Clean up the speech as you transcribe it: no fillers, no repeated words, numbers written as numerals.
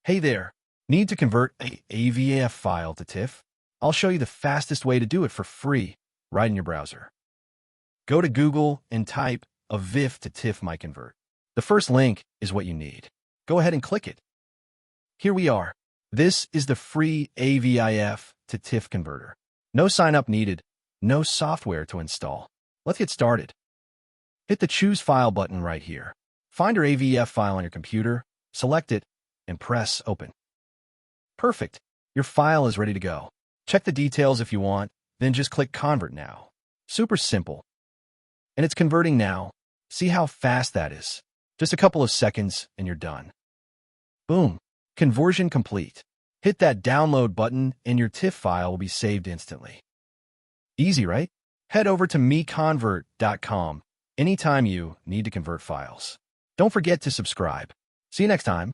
Hey there, need to convert a AVIF file to TIFF? I'll show you the fastest way to do it for free right in your browser. Go to Google and type AVIF to TIFF MiConvert. The first link is what you need. Go ahead and click it. Here we are. This is the free AVIF to TIFF converter. No sign-up needed, no software to install. Let's get started. Hit the Choose File button right here. Find your AVIF file on your computer, select it, and press Open. Perfect. Your file is ready to go. Check the details if you want, then just click Convert Now. Super simple. And it's converting now. See how fast that is. Just a couple of seconds and you're done. Boom. Conversion complete. Hit that download button and your TIFF file will be saved instantly. Easy, right? Head over to MiConvert.com anytime you need to convert files. Don't forget to subscribe. See you next time.